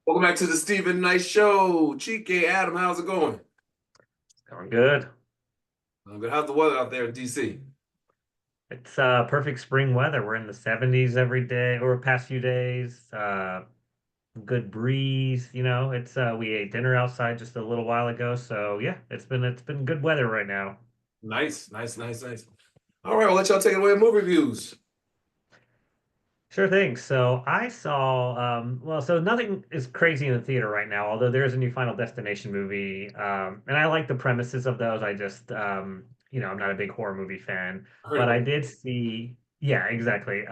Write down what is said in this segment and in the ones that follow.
Welcome back to the Stephen Knight Show. Chike, Adam, how's it going? Going good. Good. How's the weather out there in DC? It's perfect spring weather. We're in the 70s every day or past few days. Good breeze, It's we ate dinner outside just a little while ago, so yeah, it's been good weather right now. Nice, nice, nice, nice. All right, well, let y'all take it away with movie reviews. Sure thing. So I saw, so nothing is crazy in the theater right now, although there is a new Final Destination movie. And I like the premises of those. I'm not a big horror movie fan, I heard but I about did see, yeah, exactly.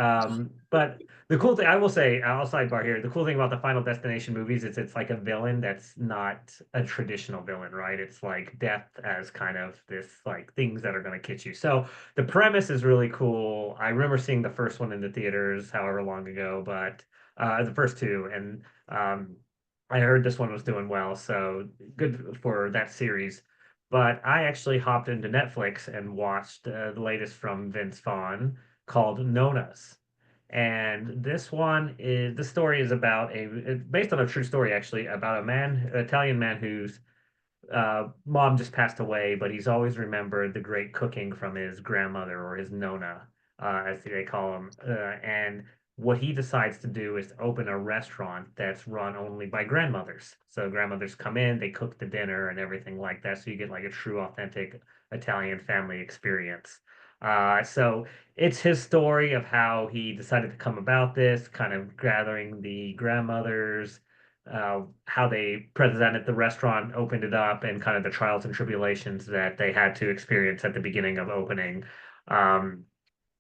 But the cool thing, I will say, I'll sidebar here. The cool thing about the Final Destination movies is it's like a villain that's not a traditional villain, right? It's like death as kind of this like things that are going to get you. So the premise is really cool. I remember seeing the first one in the theaters however long ago, but the first two, and I heard this one was doing well, so good for that series. But I actually hopped into Netflix and watched the latest from Vince Vaughn called Nonas. And this one is the story is about it's based on a true story actually about an Italian man whose mom just passed away, but he's always remembered the great cooking from his grandmother or his nonna, as they call him. And what he decides to do is to open a restaurant that's run only by grandmothers. So grandmothers come in, they cook the dinner and everything like that. So you get like a true, authentic Italian family experience. So it's his story of how he decided to come about this, kind of gathering the grandmothers, how they presented the restaurant, opened it up, and kind of the trials and tribulations that they had to experience at the beginning of opening. Um,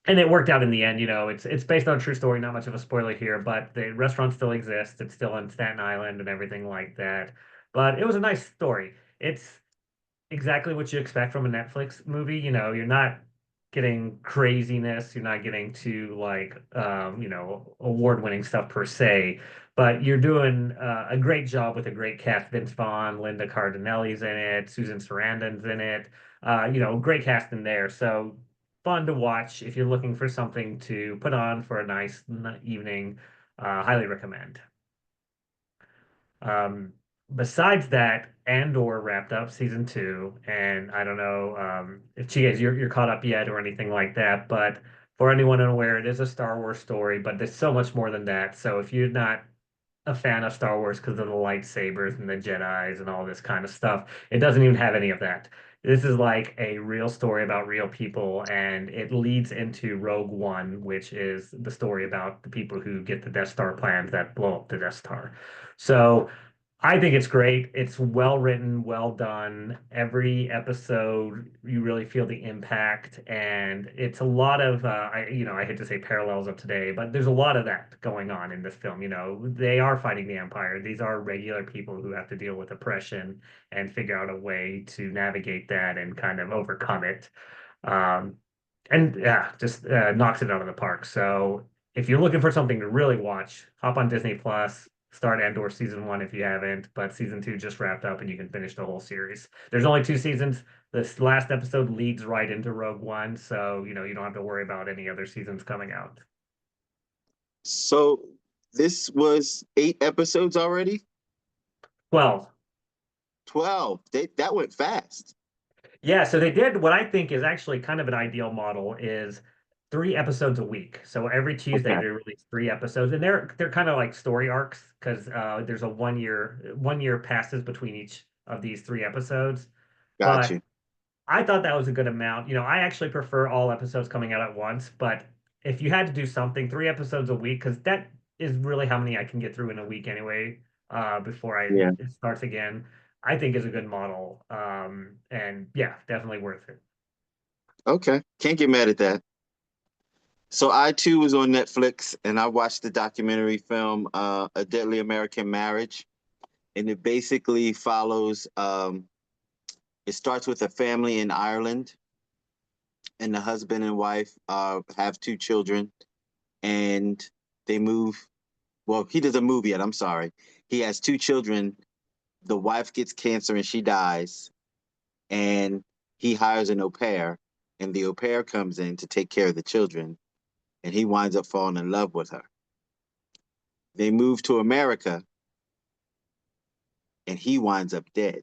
and it worked out in the end. It's based on a true story. Not much of a spoiler here, but the restaurant still exists. It's still in Staten Island and everything like that. But it was a nice story. It's exactly what you expect from a Netflix movie. You're not getting craziness, you're not getting to like award-winning stuff per se, but you're doing a great job with a great cast. Vince Vaughn, Linda Cardinelli's in it, Susan Sarandon's in it. Great cast in there. So fun to watch if you're looking for something to put on for a nice evening. Highly recommend. Um, Besides that, Andor wrapped up season two, and I don't know if Chiaz, you're caught up yet or anything like that. But for anyone unaware, it is a Star Wars story, but there's so much more than that. So if you're not a fan of Star Wars because of the lightsabers and the Jedis and all this kind of stuff, it doesn't even have any of that. This is like a real story about real people, and it leads into Rogue One, which is the story about the people who get the Death Star plans that blow up the Death Star. So I think it's great. It's well written, well done. Every episode, you really feel the impact, and it's a lot of, I hate to say parallels of today, but there's a lot of that going on in this film. They are fighting the Empire. These are regular people who have to deal with oppression and figure out a way to navigate that and kind of overcome it. Um, and yeah, just knocks it out of the park. So if you're looking for something to really watch, hop on Disney Plus, start Andor season one if you haven't, but season two just wrapped up and you can finish the whole series. There's only two seasons. This last episode leads right into Rogue One, so you don't have to worry about any other seasons coming out. So this was 8 episodes already? 12. 12. That went fast. Yeah, so they did what I think is actually kind of an ideal model is 3 episodes a week. So every Tuesday Okay. they release 3 episodes, and they're kind of like story arcs because there's a 1 year passes between each of these 3 episodes. Got But you. I thought that was a good amount. I actually prefer all episodes coming out at once, but if you had to do something, 3 episodes a week, because that is really how many I can get through in a week anyway, before Yeah. it starts again, I think is a good model. And yeah, definitely worth it. Okay. Can't get mad at that. So I too was on Netflix and I watched the documentary film A Deadly American Marriage. And it basically follows it starts with a family in Ireland and the husband and wife have two children and they move. Well, he doesn't move yet. I'm sorry. He has two children. The wife gets cancer and she dies, and he hires an au pair, and the au pair comes in to take care of the children, and he winds up falling in love with her. They move to America, and he winds up dead.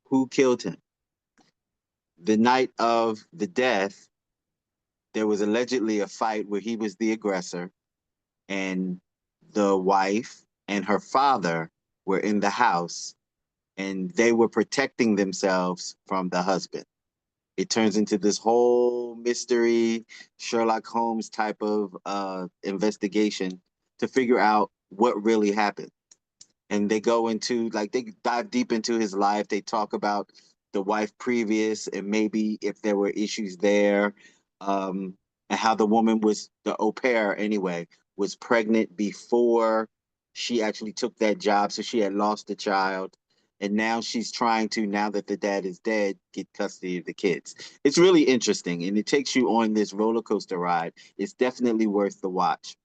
Who killed him? The night of the death, there was allegedly a fight where he was the aggressor, and the wife and her father were in the house, and they were protecting themselves from the husband. It turns into this whole mystery, Sherlock Holmes type of investigation to figure out what really happened. And they go into, like, they dive deep into his life. They talk about the wife previous and maybe if there were issues there, um, and how the woman was, the au pair anyway, was pregnant before she actually took that job. So she had lost the child. And now she's trying to, now that the dad is dead, get custody of the kids. It's really interesting, and it takes you on this roller coaster ride. It's definitely worth the watch.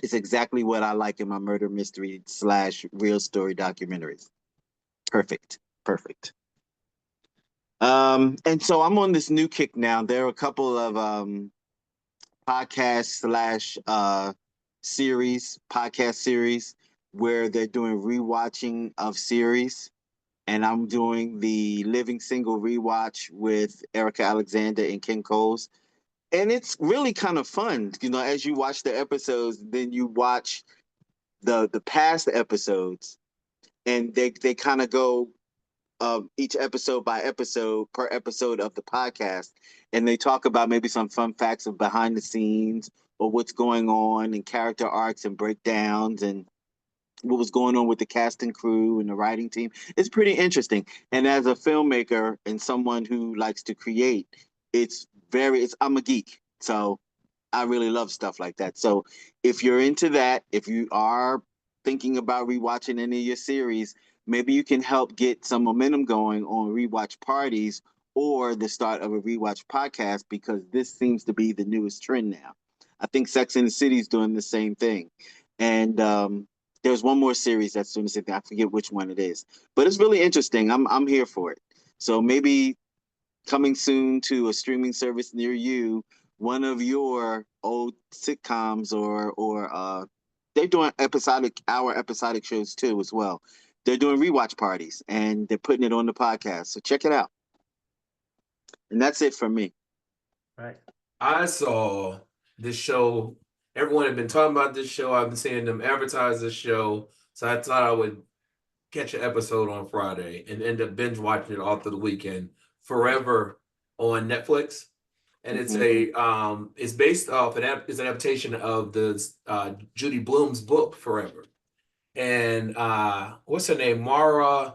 It's exactly what I like in my murder mystery slash real story documentaries. Perfect. Perfect. And so I'm on this new kick now. There are a couple of podcast slash podcast series where they're doing rewatching of series. And I'm doing the Living Single rewatch with Erica Alexander and Ken Coles. And it's really kind of fun. You know, as you watch the episodes, then you watch the past episodes, and they kind of go each episode by episode per episode of the podcast, and they talk about maybe some fun facts of behind the scenes or what's going on and character arcs and breakdowns and what was going on with the cast and crew and the writing team. It's pretty interesting. And as a filmmaker and someone who likes to create, I'm a geek. So I really love stuff like that. So if you're into that, if you are thinking about rewatching any of your series, maybe you can help get some momentum going on rewatch parties or the start of a rewatch podcast, because this seems to be the newest trend now. I think Sex and the City is doing the same thing. And there's one more series that's doing the same thing. I forget which one it is, but it's really interesting. I'm here for it. So maybe coming soon to a streaming service near you, one of your old sitcoms or they're doing episodic shows too as well. They're doing rewatch parties and they're putting it on the podcast. So check it out. And that's it for me. Right. I saw this show. Everyone had been talking about this show. I've been seeing them advertise this show. So I thought I would catch an episode on Friday and end up binge watching it all through the weekend. Forever on Netflix. And it's based off it's an adaptation of the Judy Blume's book Forever. And what's her name? Mara.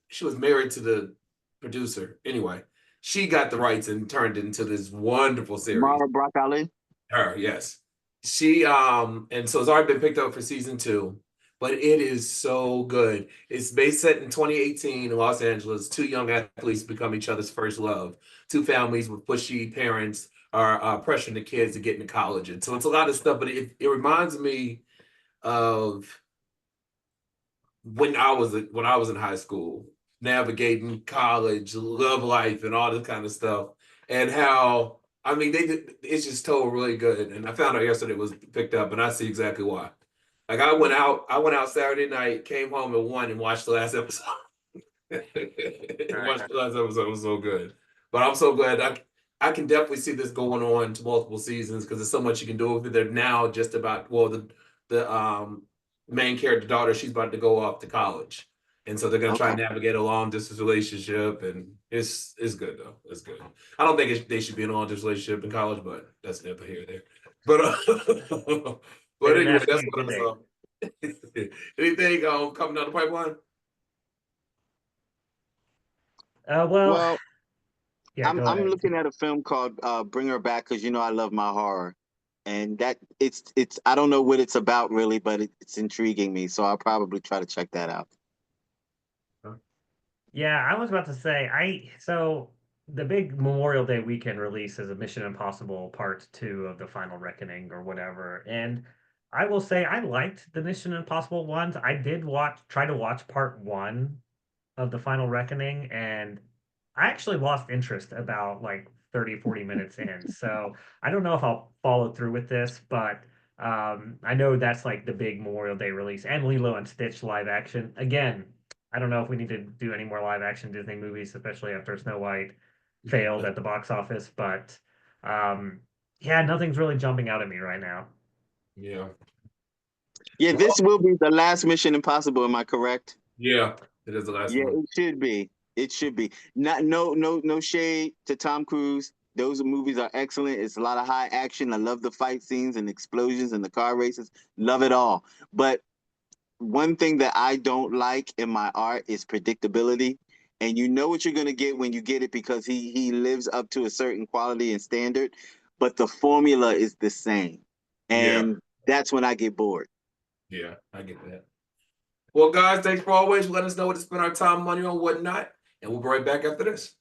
She was married to the producer. Anyway, she got the rights and turned it into this wonderful series. Mara Broccoli. Her, yes. She and so it's already been picked up for season 2, but it is so good. It's based set in 2018 in Los Angeles. Two young athletes become each other's first love. Two families with pushy parents are pressuring the kids to get into college. And so it's a lot of stuff, but it reminds me of when I was in high school, navigating college, love life, and all this kind of stuff, and how I mean it's just told really good. And I found out yesterday it was picked up, and I see exactly why. Like I went out Saturday night, came home at 1 and watched the last episode. Watched the last episode. It was so good. But I'm so glad I can definitely see this going on to multiple seasons because there's so much you can do with it. They're now just about the main character daughter, she's about to go off to college. And so they're gonna try and navigate a long distance relationship, and it's good though. It's good. I don't think they should be in a long distance relationship in college, but that's neither here or there. But but anyway, that's what I saw. Anything coming down the pipeline? Well, yeah, I'm looking at a film called Bring Her Back, because you know I love my horror, and that it's I don't know what it's about really, but it's intriguing me, so I'll probably try to check that out. Yeah, I was about to say, so the big Memorial Day weekend release is a Mission Impossible Part 2 of the Final Reckoning or whatever. And I will say I liked the Mission Impossible ones. I did try to watch Part 1 of the Final Reckoning, and I actually lost interest about like 30, 40 minutes in. So I don't know if I'll follow through with this, but I know that's like the big Memorial Day release, and Lilo and Stitch live action. Again, I don't know if we need to do any more live action Disney movies, especially after Snow White failed at the box office. But yeah, nothing's really jumping out at me right now. Yeah. Yeah, Well, this will be the last Mission Impossible. Am I correct? yeah, it is the last Yeah, one. it should be. It should be. No shade to Tom Cruise. Those movies are excellent. It's a lot of high action. I love the fight scenes and explosions and the car races. Love it all. But one thing that I don't like in my art is predictability. And you know what you're gonna get when you get it because he lives up to a certain quality and standard, but the formula is the same. Yeah, And that's when I get bored. yeah, I get that. Well, guys, thanks for always letting us know what to spend our time, money on, whatnot. And we'll be right back after this.